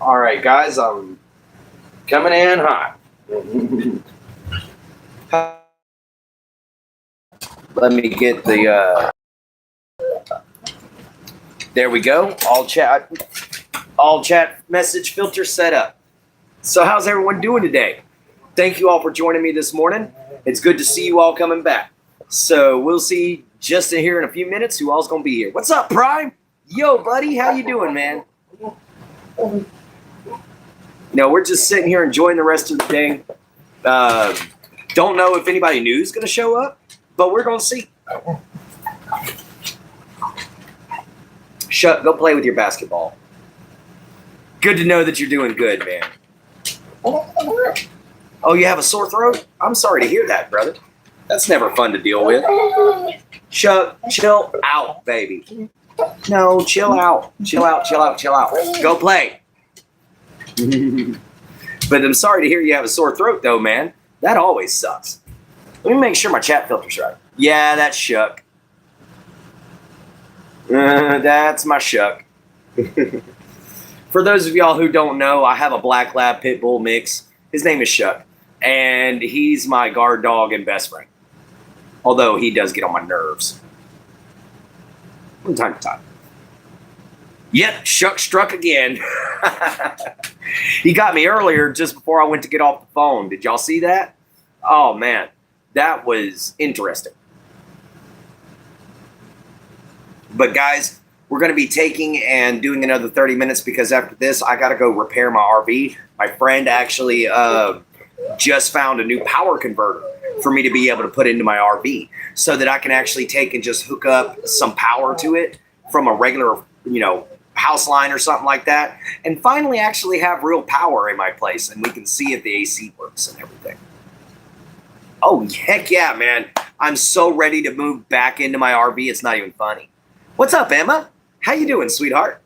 All right, guys, I'm coming in hot. Let me get the. There we go. All chat message filter set up. So, how's everyone doing today? Thank you all for joining me this morning. It's good to see you all coming back. So, we'll see just in here in a few minutes who all's gonna be here. What's up, Prime? Yo, buddy, how you doing, man? No, we're just sitting here enjoying the rest of the day. Don't know if anybody new is going to show up, but we're going to see. Go play with your basketball. Good to know that you're doing good, man. Oh, you have a sore throat? I'm sorry to hear that, brother. That's never fun to deal with. Chuck, chill out, baby. No, chill out. Chill out. Go play. But I'm sorry to hear you have a sore throat, though, man. That always sucks. Let me make sure my chat filter's right. Yeah, that's Shuck. That's my Shuck. For those of y'all who don't know, I have a black lab pit bull mix. His name is Shuck, and he's my guard dog and best friend. Although he does get on my nerves from time to time. Yep, Shuck struck again. He got me earlier just before I went to get off the phone. Did y'all see that? Oh, man. That was interesting. But, guys, we're going to be taking and doing another 30 minutes because after this, I got to go repair my RV. My friend actually just found a new power converter for me to be able to put into my RV so that I can actually take and just hook up some power to it from a regular, house line or something like that, and finally actually have real power in my place, and we can see if the AC works and everything. Oh, heck yeah, man. I'm so ready to move back into my RV, it's not even funny. What's up, Emma? How you doing, sweetheart?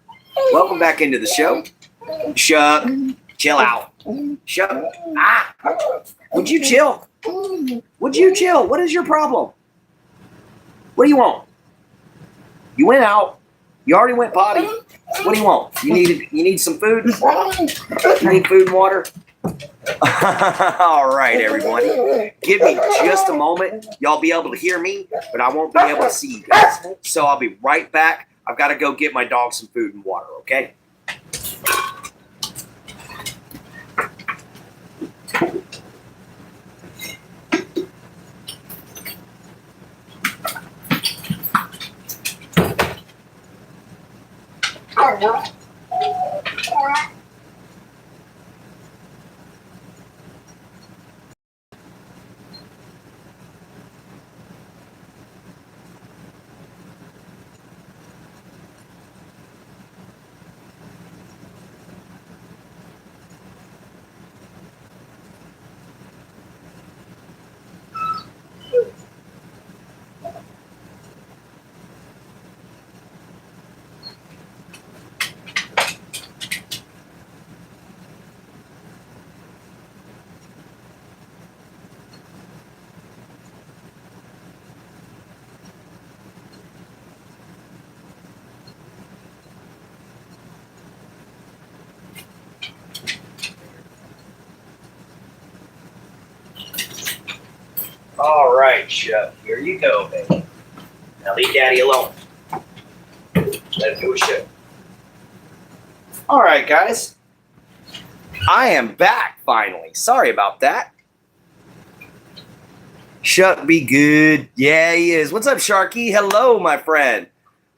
Welcome back into the show. Shuck, chill out. Shuck, would you chill? Would you chill? What is your problem? What do you want? You went out. You already went potty. What do you want? You need some food? You need food and water? All right, everyone. Give me just a moment. Y'all be able to hear me, but I won't be able to see you guys. So I'll be right back. I've got to go get my dog some food and water, okay? All right, Chuck. Here you go, baby. Now leave Daddy alone. Let him do a show. All right, guys. I am back finally. Sorry about that. Chuck be good. Yeah, he is. What's up, Sharky? Hello, my friend.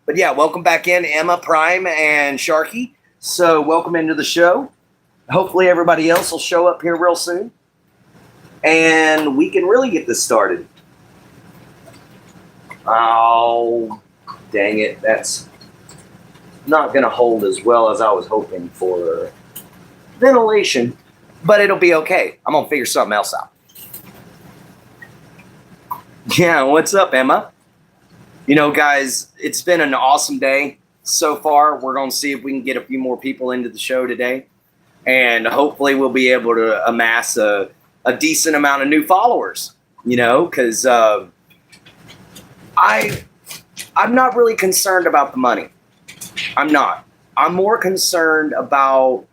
But yeah, welcome back in, Emma, Prime, and Sharky. So welcome into the show. Hopefully everybody else will show up here real soon. And we can really get this started. Oh, dang it. That's not going to hold as well as I was hoping for ventilation. But it'll be okay. I'm going to figure something else out. Yeah, what's up, Emma? Guys, it's been an awesome day so far. We're going to see if we can get a few more people into the show today. And hopefully we'll be able to amass a decent amount of new followers, because I'm not really concerned about the money. I'm not. I'm more concerned about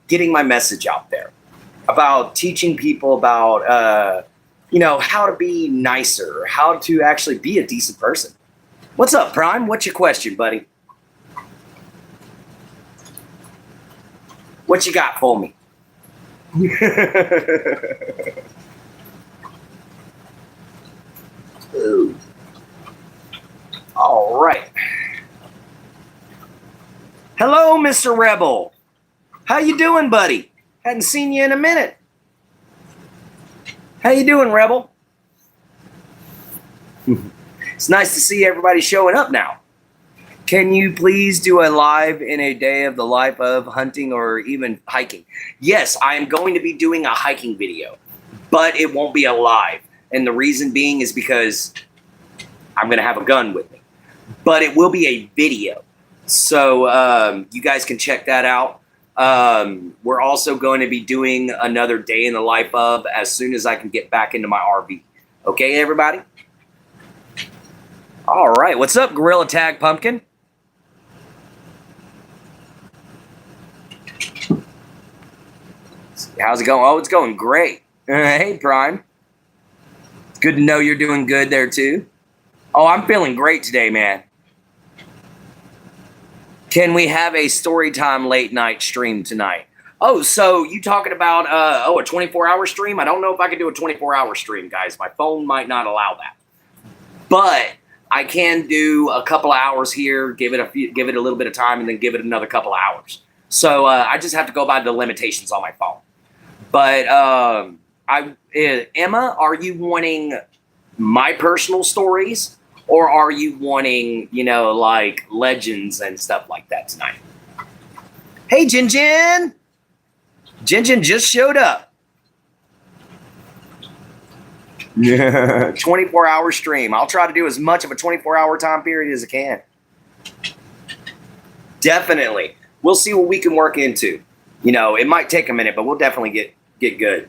getting my message out there, about teaching people about, how to be nicer, how to actually be a decent person. What's up, Prime? What's your question, buddy? What you got for me? Ooh. All right. Hello, Mr. Rebel. How you doing, buddy? Hadn't seen you in a minute. How you doing, Rebel? It's nice to see everybody showing up now. Can you please do a live in a day of the life of hunting or even hiking? Yes, I am going to be doing a hiking video, but it won't be a live. And the reason being is because I'm going to have a gun with me. But it will be a video. So you guys can check that out. We're also going to be doing another day in the life of as soon as I can get back into my RV. Okay, everybody? All right. What's up, Gorilla Tag Pumpkin? How's it going? Oh, it's going great. Hey, Prime. It's good to know you're doing good there, too. Oh, I'm feeling great today, man. Can we have a story time late night stream tonight? Oh, so you talking about, a 24-hour stream? I don't know if I can do a 24-hour stream, guys. My phone might not allow that. But I can do a couple of hours here, give it a little bit of time, and then give it another couple of hours. So I just have to go by the limitations on my phone. But Emma, are you wanting my personal stories? Or are you wanting, like legends and stuff like that tonight? Hey, Jin Jin! Jin Jin just showed up. Yeah, 24-hour stream. I'll try to do as much of a 24-hour time period as I can. Definitely. We'll see what we can work into. It might take a minute, but we'll definitely get good.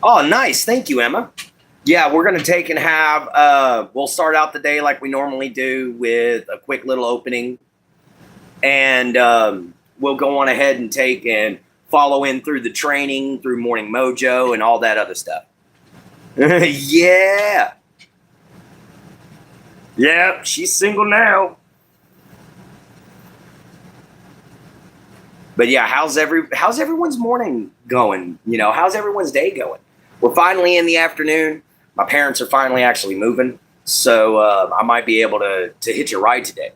Oh, nice. Thank you, Emma. Yeah, we're going to take and have, we'll start out the day like we normally do with a quick little opening. And we'll go on ahead and take and follow in through the training, through Morning Mojo and all that other stuff. Yeah. Yeah, she's single now. But yeah, how's everyone's morning going? How's everyone's day going? We're finally in the afternoon. My parents are finally actually moving, so I might be able to hitch a ride today.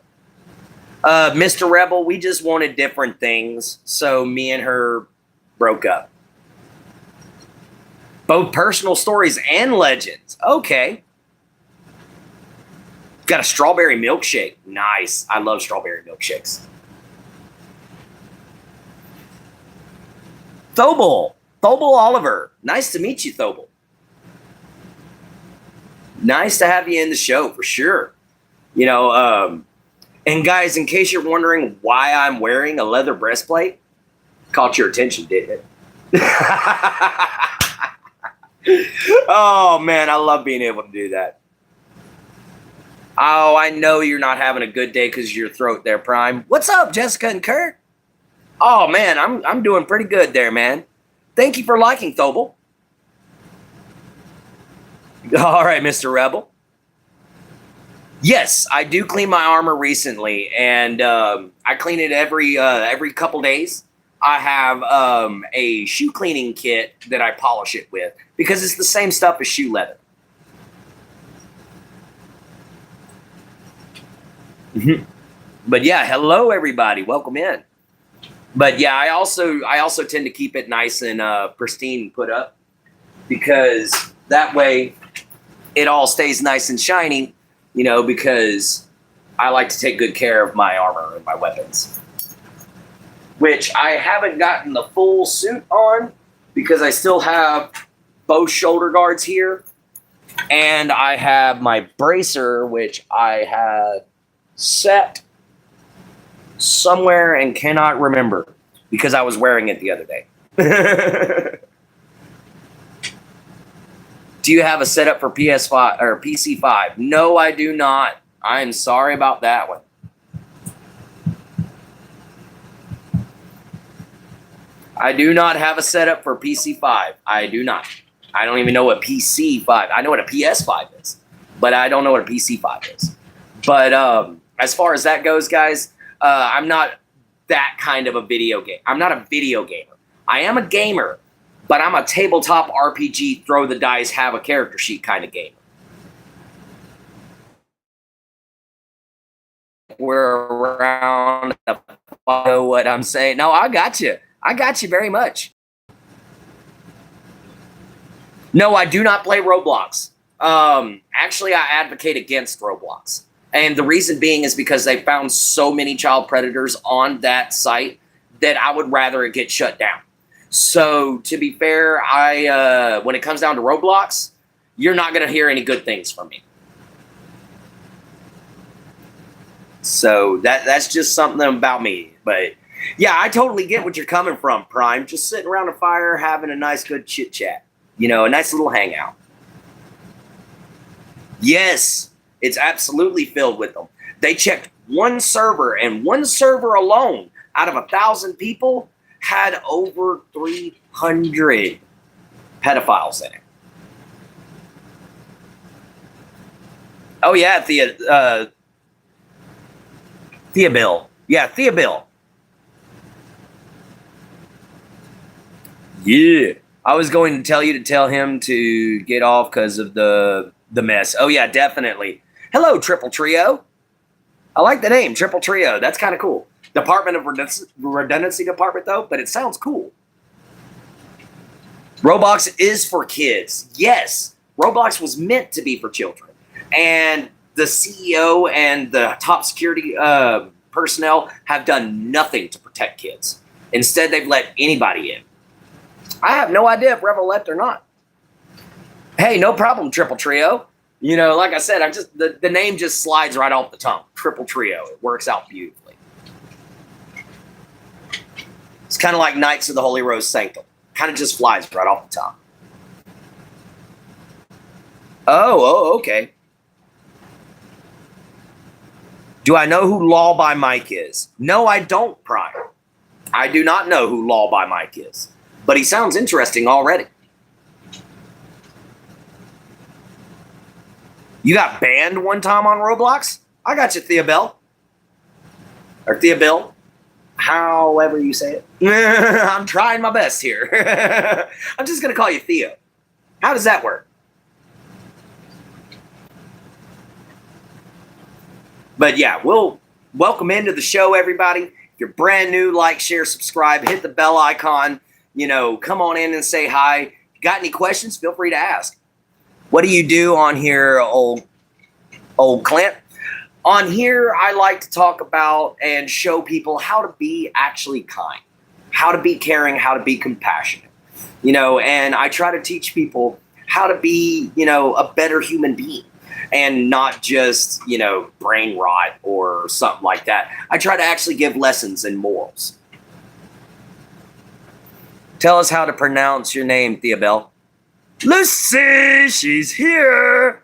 Mr. Rebel, we just wanted different things, so me and her broke up. Both personal stories and legends. Okay. Got a strawberry milkshake. Nice. I love strawberry milkshakes. Thobel Oliver. Nice to meet you, Thobel. Nice to have you in the show, for sure. And guys, in case you're wondering why I'm wearing a leather breastplate, caught your attention, didn't it? Oh, man, I love being able to do that. Oh, I know you're not having a good day because of your throat there, Prime. What's up, Jessica and Kurt? Oh, man, I'm doing pretty good there, man. Thank you for liking, Thobel. All right, Mr. Rebel. Yes, I do clean my armor recently, and I clean it every couple days. I have a shoe cleaning kit that I polish it with because it's the same stuff as shoe leather. But yeah, hello everybody, welcome in. But yeah, I also tend to keep it nice and pristine put up because that way it all stays nice and shiny, because I like to take good care of my armor and my weapons. Which I haven't gotten the full suit on because I still have both shoulder guards here. And I have my bracer, which I had set somewhere and cannot remember because I was wearing it the other day. Do you have a setup for PS5 or PC5? No, I do not. I am sorry about that one. I do not have a setup for PC5. I do not. I don't even know what PC5. I know what a PS5 is, but I don't know what a PC5 is. But as far as that goes, guys, I'm not that kind of a video game. I'm not a video gamer. I am a gamer, but I'm a tabletop RPG, throw the dice, have a character sheet kind of gamer. We're around. Know what I'm saying? No, I got you. I got you very much. No, I do not play Roblox. Actually, I advocate against Roblox. And the reason being is because they found so many child predators on that site that I would rather it get shut down. So, to be fair, when it comes down to Roblox, you're not going to hear any good things from me. So, that's just something about me. But, yeah, I totally get what you're coming from, Prime. Just sitting around a fire, having a nice, good chit-chat. You know, a nice little hangout. Yes, it's absolutely filled with them. They checked one server, and one server alone, out of 1,000 people, had over 300 pedophiles in it. Oh, yeah, Thea Bill. Yeah, Thea Bill. Yeah. I was going to tell you to tell him to get off because of the mess. Oh, yeah, definitely. Hello, Triple Trio. I like the name, Triple Trio. That's kind of cool. Department of Redundancy Department, though, but it sounds cool. Roblox is for kids. Yes, Roblox was meant to be for children. And the CEO and the top security personnel have done nothing to protect kids. Instead, they've let anybody in. I have no idea if Revel left or not. Hey, no problem, Triple Trio. You know, like I said, the name just slides right off the tongue. Triple Trio. It works out beautifully. It's kind of like Knights of the Holy Rose Sanctum. Kind of just flies right off the tongue. Oh, okay. Do I know who Law by Mike is? No, I don't, Prime. I do not know who Law by Mike is. But he sounds interesting already. You got banned one time on Roblox? I got you, Thea Bell. Or Thea Bill. However you say it. I'm trying my best here. I'm just going to call you Thea. How does that work? But yeah, we'll welcome into the show, everybody. If you're brand new, like, share, subscribe, hit the bell icon. You know, come on in and say hi. If you got any questions, feel free to ask. What do you do on here, old Clint? On here, I like to talk about and show people how to be actually kind, how to be caring, how to be compassionate. You know, and I try to teach people how to be, you know, a better human being and not just, you know, brain rot or something like that. I try to actually give lessons and morals. Tell us how to pronounce your name, Thea Bell. Lucy, she's here.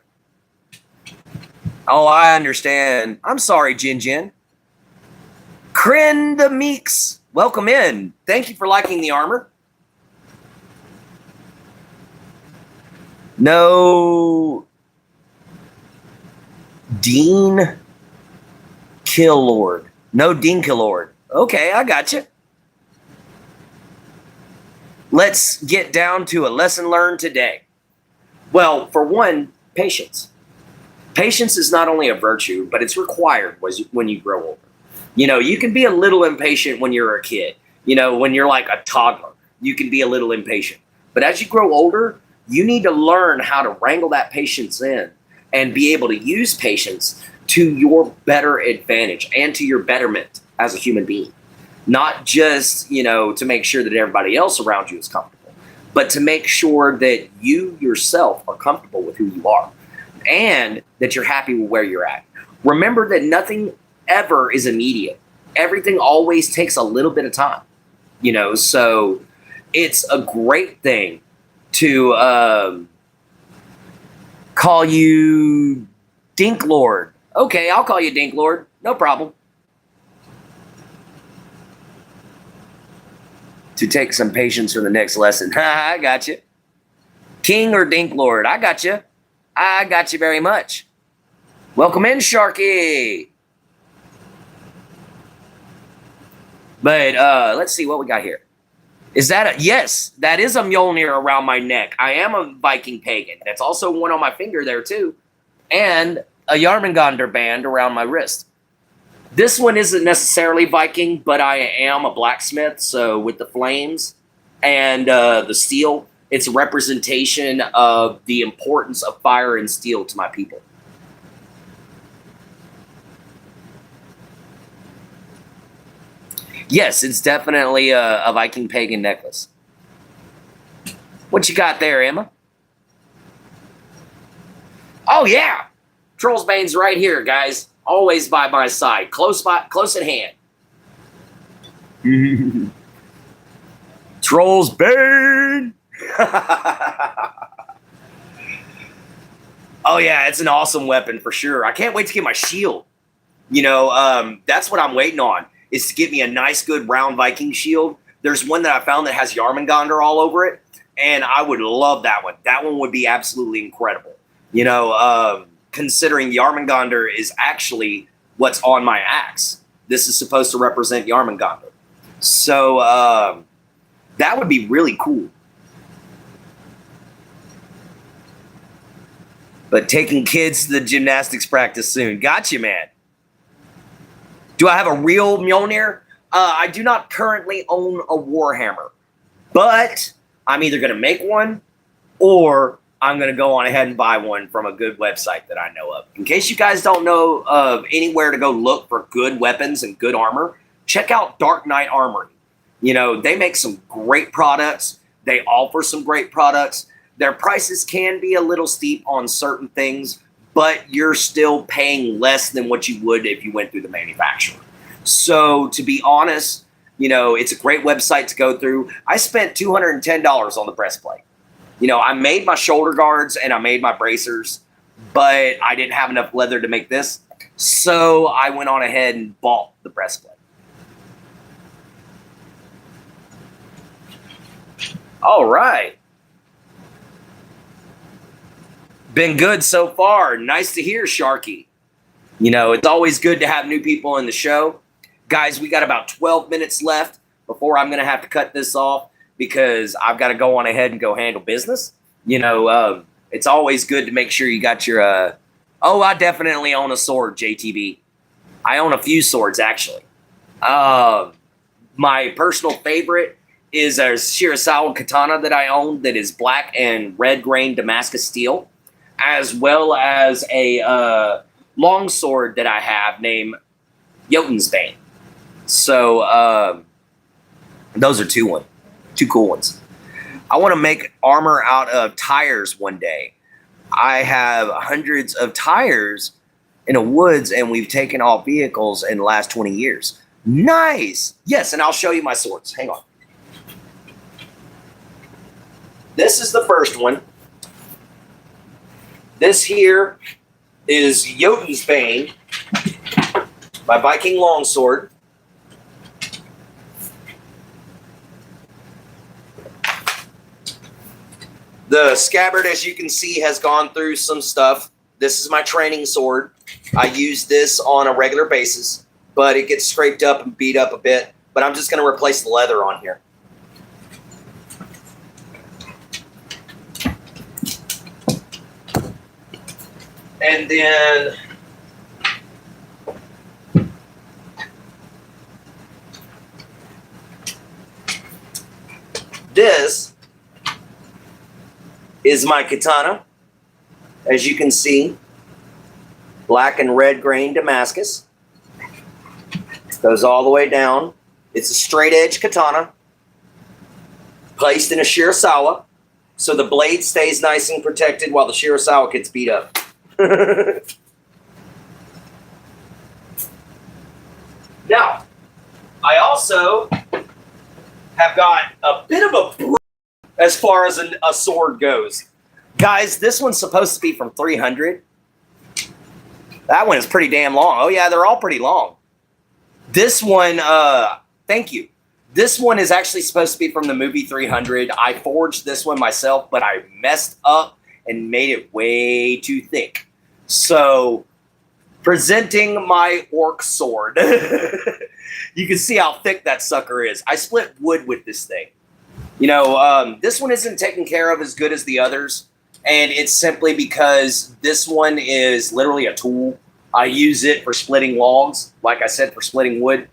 Oh, I understand. I'm sorry, Jin Jin. Kryn the Meeks, welcome in. Thank you for liking the armor. No. Dean Killord. No Dean Killord. Okay, I got you. Let's get down to a lesson learned today. Well, for one, patience. Patience is not only a virtue, but it's required when you grow older. You know, you can be a little impatient when you're a kid. You know, when you're like a toddler, you can be a little impatient. But as you grow older, you need to learn how to wrangle that patience in and be able to use patience to your better advantage and to your betterment as a human being. Not just, you know, to make sure that everybody else around you is comfortable, but to make sure that you yourself are comfortable with who you are and that you're happy with where you're at. Remember that nothing ever is immediate. Everything always takes a little bit of time, you know, so it's a great thing to call you Dink Lord. Okay, I'll call you Dink Lord. No problem. to take some patience for the next lesson. I got you. King or Dink Lord? I got you. I got you very much. Welcome in, Sharky. But let's see what we got here. Is that yes, that is a Mjolnir around my neck. I am a Viking pagan. That's also one on my finger there too. And a Yarmungandr band around my wrist. This one isn't necessarily Viking, but I am a blacksmith, so with the flames and the steel, it's a representation of the importance of fire and steel to my people. Yes, it's definitely a Viking pagan necklace. What you got there, Emma? Oh, yeah. Trollsbane's right here, guys. Always by my side. Close at hand. Trollsbane! Oh, yeah, it's an awesome weapon for sure. I can't wait to get my shield. You know, that's what I'm waiting on, is to get me a nice, good, round Viking shield. There's one that I found that has Yarmungandr all over it, and I would love that one. That one would be absolutely incredible. You know, considering Yarmungandr is actually what's on my axe. This is supposed to represent Yarmungandr. So that would be really cool. But taking kids to the gymnastics practice soon. Gotcha, man. Do I have a real Mjolnir? I do not currently own a Warhammer. But I'm either going to make one or I'm going to go on ahead and buy one from a good website that I know of. In case you guys don't know of anywhere to go look for good weapons and good armor, check out Dark Knight Armory. You know, they make some great products. They offer some great products. Their prices can be a little steep on certain things, but you're still paying less than what you would if you went through the manufacturer. So to be honest, you know, it's a great website to go through. I spent $210 on the breastplate. You know, I made my shoulder guards and I made my bracers, but I didn't have enough leather to make this. So I went on ahead and bought the breastplate. All right. Been good so far. Nice to hear, Sharky. You know, it's always good to have new people in the show. Guys, we got about 12 minutes left before I'm going to have to cut this off because I've got to go on ahead and go handle business. You know, it's always good to make sure you got your... Oh, I definitely own a sword, JTB. I own a few swords, actually. My personal favorite is a Shirasawa katana that I own that is black and red grain Damascus steel, as well as a long sword that I have named Jotun's Bane. So those are two cool ones. I want to make armor out of tires one day. I have hundreds of tires in the woods, and we've taken off vehicles in the last 20 years. Nice! Yes, and I'll show you my swords. Hang on. This is the first one. This here is Jotun's Bane, my Viking longsword. The scabbard, as you can see, has gone through some stuff. This is my training sword. I use this on a regular basis, but it gets scraped up and beat up a bit. But I'm just going to replace the leather on here. And then this is my katana. As you can see, black and red grain Damascus. Goes all the way down. It's a straight edge katana placed in a Shirasawa, so the blade stays nice and protected while the Shirasawa gets beat up. Now, I also have got a bit of a as far as a sword goes. Guys, this one's supposed to be from 300. That one is pretty damn long. Oh yeah, they're all pretty long. This one, thank you. This one is actually supposed to be from the movie 300. I forged this one myself, but I messed up and made it way too thick. So, presenting my orc sword. You can see how thick that sucker is. I split wood with this thing. You know, this one isn't taken care of as good as the others, and it's simply because this one is literally a tool. I use it for splitting logs, like I said, for splitting wood.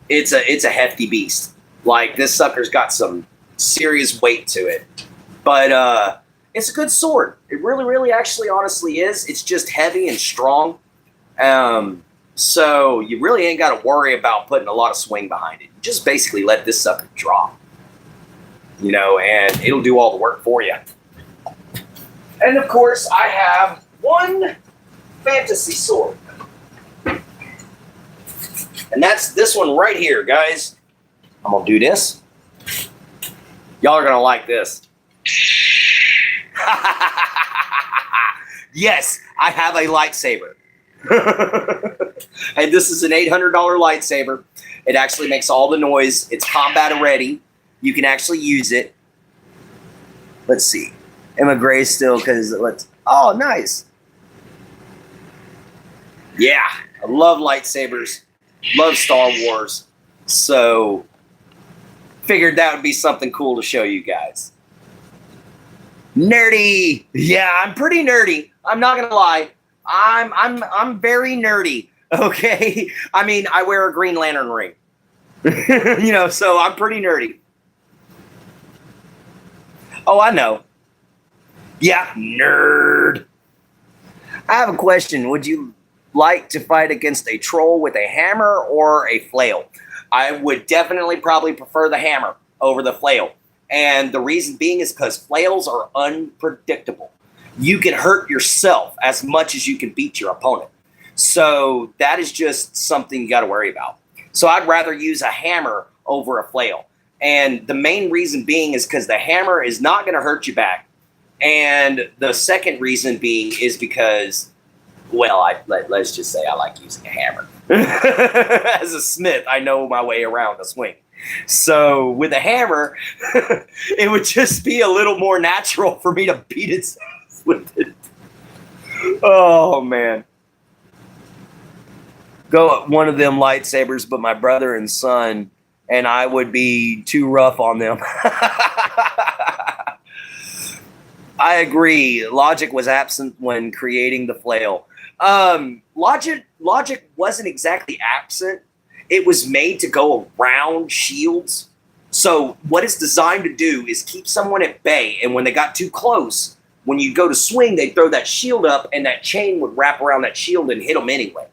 It's a hefty beast. Like, this sucker's got some serious weight to it. But it's a good sword. It really, really actually honestly is. It's just heavy and strong. So you really ain't got to worry about putting a lot of swing behind it. You just basically let this sucker drop. You know, and it'll do all the work for you. And of course, I have one fantasy sword. And that's this one right here, guys. I'm going to do this. Y'all are going to like this. Yes, I have a lightsaber. And this is an $800 lightsaber. It actually makes all the noise. It's combat ready. You can actually use it. Let's see. Emma Gray still, because let's. Oh, nice. Yeah, I love lightsabers. Love Star Wars. So, figured that would be something cool to show you guys. Nerdy. Yeah, I'm pretty nerdy. I'm not gonna lie. I'm very nerdy. Okay. I mean, I wear a Green Lantern ring. You know, so I'm pretty nerdy. Oh, I know. Yeah, nerd. I have a question. Would you like to fight against a troll with a hammer or a flail? I would definitely probably prefer the hammer over the flail. And the reason being is because flails are unpredictable. You can hurt yourself as much as you can beat your opponent. So that is just something you got to worry about. So I'd rather use a hammer over a flail. And the main reason being is because the hammer is not going to hurt you back. And the second reason being is because, well, let's just say I like using a hammer. As a smith, I know my way around a swing. So with a hammer, it would just be a little more natural for me to beat its ass with it. Oh, man. Go one of them lightsabers, but my brother and son and I would be too rough on them. I agree. Logic was absent when creating the flail. Logic wasn't exactly absent. It was made to go around shields. So what it's designed to do is keep someone at bay. And when they got too close, when you go to swing, they'd throw that shield up and that chain would wrap around that shield and hit them anyway.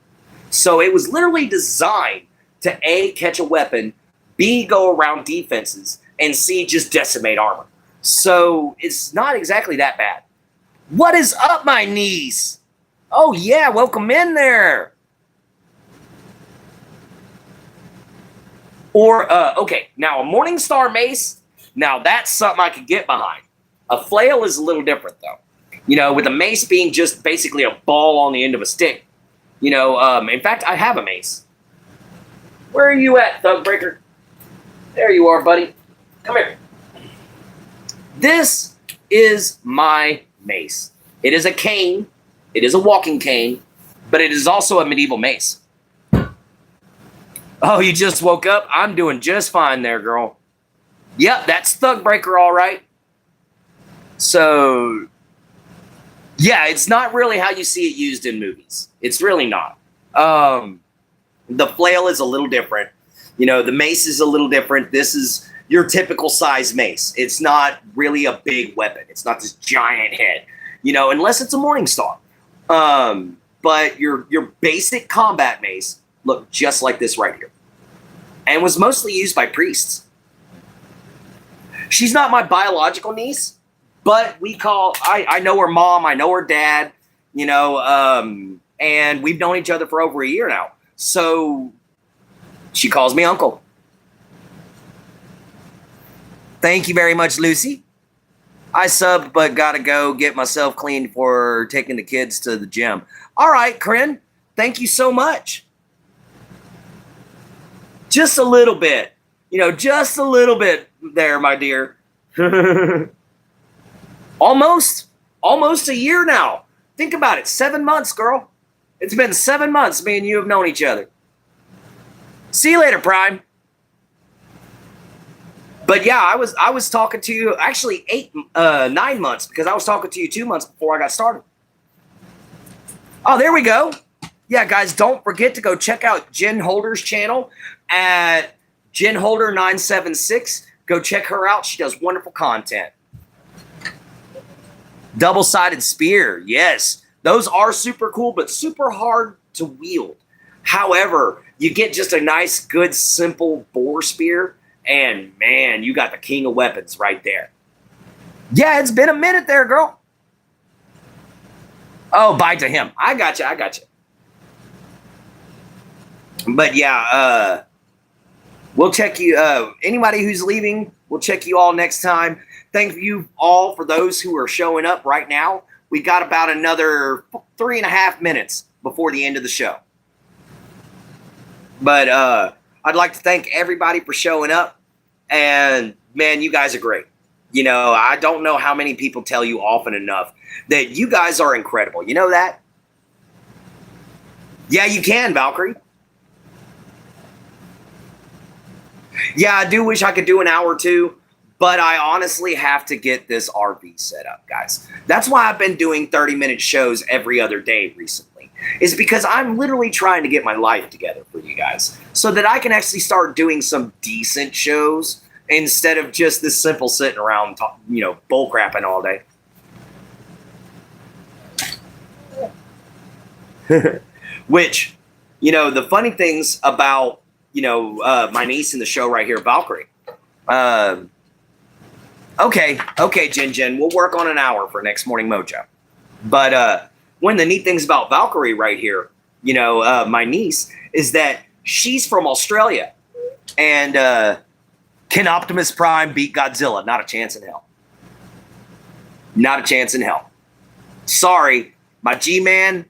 So it was literally designed to A, catch a weapon, B, go around defenses, and C, just decimate armor. So it's not exactly that bad. What is up, my niece? Oh, yeah, welcome in there. Or, okay, now a Morningstar mace, now that's something I could get behind. A flail is a little different, though. You know, with a mace being just basically a ball on the end of a stick. You know, in fact, I have a mace. Where are you at, Thugbreaker? There you are, buddy. Come here. This is my mace. It is a cane. It is a walking cane, but it is also a medieval mace. Oh, you just woke up? I'm doing just fine there, girl. Yep, that's Thugbreaker, all right. So, yeah, it's not really how you see it used in movies. It's really not. The flail is a little different. You know, the mace is a little different. This is your typical size mace. It's not really a big weapon. It's not this giant head, you know, unless it's a Morningstar. But your basic combat mace looked just like this right here and was mostly used by priests. She's not my biological niece, but I know her mom, I know her dad, you know, and we've known each other for over a year now. So she calls me uncle. Thank you very much, Lucy. I subbed, but gotta go get myself cleaned for taking the kids to the gym. All right, Corinne, thank you so much. Just a little bit. just a little bit there, my dear. Almost a year now. Think about it. 7 months, girl. It's been 7 months me and you have known each other. See you later, Prime. But yeah, I was talking to you actually 9 months, because I was talking to you 2 months before I got started. Oh, there we go. Yeah, guys, don't forget to go check out Jen Holder's channel at Jen Holder 976. Go check her out. She does wonderful content. Double-sided spear. Yes, those are super cool, but super hard to wield. However, you get just a nice, good, simple boar spear, and man, you got the king of weapons right there. Yeah, it's been a minute there, girl. Oh, bye to him. I got you. But yeah, we'll check you. Anybody who's leaving, we'll check you all next time. Thank you all for those who are showing up right now. We got about another 3.5 minutes before the end of the show. But I'd like to thank everybody for showing up. And man, you guys are great. I don't know how many people tell you often enough that you guys are incredible. You know that? Yeah, you can, Valkyrie. Yeah, I do wish I could do an hour or two, but I honestly have to get this RV set up, guys. That's why I've been doing 30-minute shows every other day recently, is because I'm literally trying to get my life together for you guys so that I can actually start doing some decent shows instead of just this simple sitting around, bull crapping all day. Which, the funny things about, my niece in the show right here, Valkyrie. Okay, Jen, we'll work on an hour for Next Morning Mojo. But one of the neat things about Valkyrie right here, my niece, is that she's from Australia. And can Optimus Prime beat Godzilla? Not a chance in hell. Not a chance in hell. Sorry, my G-Man,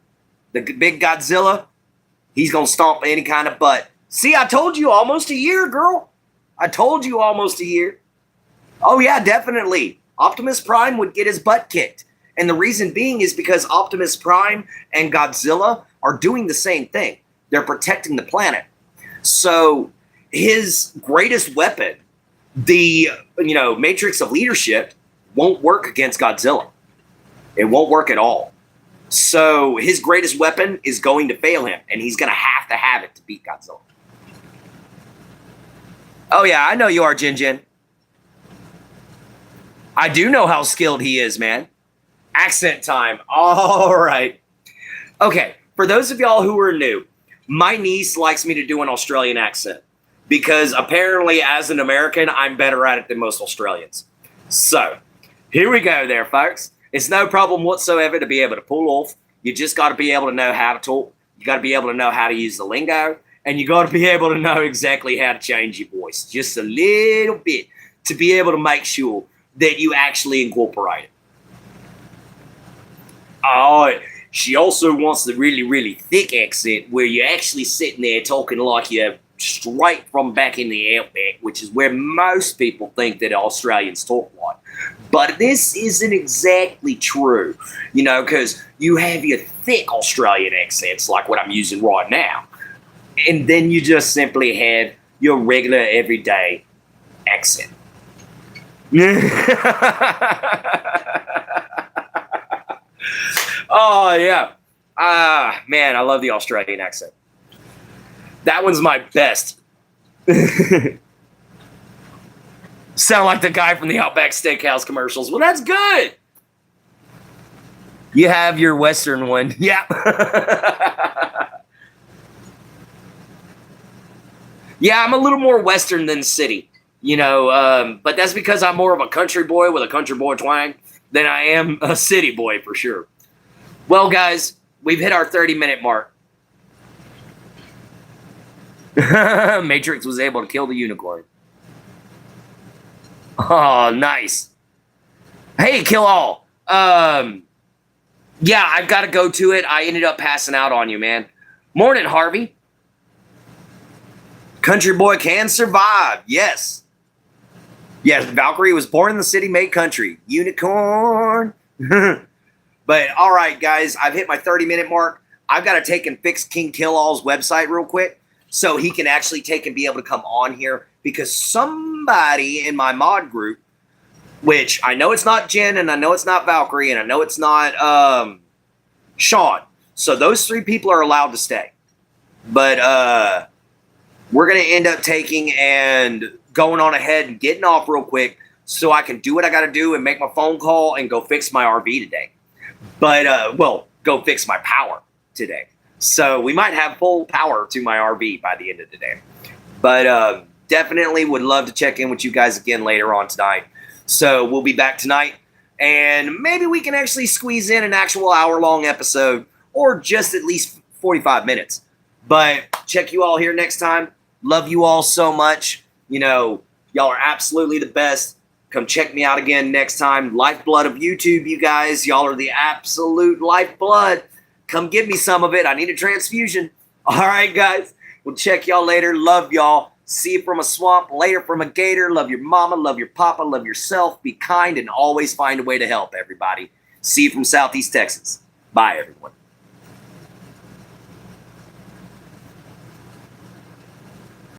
the big Godzilla, he's going to stomp any kind of butt. See, I told you almost a year, girl. I told you almost a year. Oh, yeah, definitely. Optimus Prime would get his butt kicked. And the reason being is because Optimus Prime and Godzilla are doing the same thing. They're protecting the planet. So his greatest weapon, the Matrix of Leadership, won't work against Godzilla. It won't work at all. So his greatest weapon is going to fail him, and he's going to have it to beat Godzilla. Oh, yeah, I know you are, Jin. I do know how skilled he is, man. Accent time. All right. Okay, for those of y'all who are new, my niece likes me to do an Australian accent because apparently as an American, I'm better at it than most Australians. So, here we go there, folks. It's no problem whatsoever to be able to pull off. You just got to be able to know how to talk. You got to be able to know how to use the lingo. And you got to be able to know exactly how to change your voice. Just a little bit to be able to make sure that you actually incorporate it. Oh, she also wants the really, really thick accent where you're actually sitting there talking like you're straight from back in the outback, which is where most people think that Australians talk like. But this isn't exactly true, because you have your thick Australian accents like what I'm using right now. And then you just simply have your regular everyday accent. Oh, yeah. Man, I love the Australian accent. That one's my best. Sound like the guy from the Outback Steakhouse commercials. Well, that's good. You have your Western one. Yeah. Yeah, I'm a little more Western than city, but that's because I'm more of a country boy with a country boy twang than I am a city boy for sure. Well, guys, we've hit our 30-minute mark. Matrix was able to kill the unicorn. Oh, nice. Hey, kill all. Yeah, I've got to go to it. I ended up passing out on you, man. Morning, Harvey. Country boy can survive. Yes. Yes, Valkyrie was born in the city, made country. Unicorn. But all right, guys, I've hit my 30-minute mark. I've got to take and fix King Killall's website real quick so he can actually take and be able to come on here, because somebody in my mod group, which I know it's not Jen, and I know it's not Valkyrie, and I know it's not Sean. So those 3 people are allowed to stay. But we're going to end up taking and going on ahead and getting off real quick so I can do what I got to do and make my phone call and go fix my RV today. But, well, go fix my power today. So we might have full power to my RV by the end of the day. But definitely would love to check in with you guys again later on tonight. So we'll be back tonight, and maybe we can actually squeeze in an actual hour-long episode, or just at least 45 minutes. But check you all here next time. Love you all so much. You know, y'all are absolutely the best. Come check me out again next time. Lifeblood of YouTube, you guys. Y'all are the absolute lifeblood. Come give me some of it. I need a transfusion. All right, guys. We'll check y'all later. Love y'all. See you from a swamp, later from a gator. Love your mama, love your papa, love yourself. Be kind and always find a way to help everybody. See you from Southeast Texas. Bye, everyone.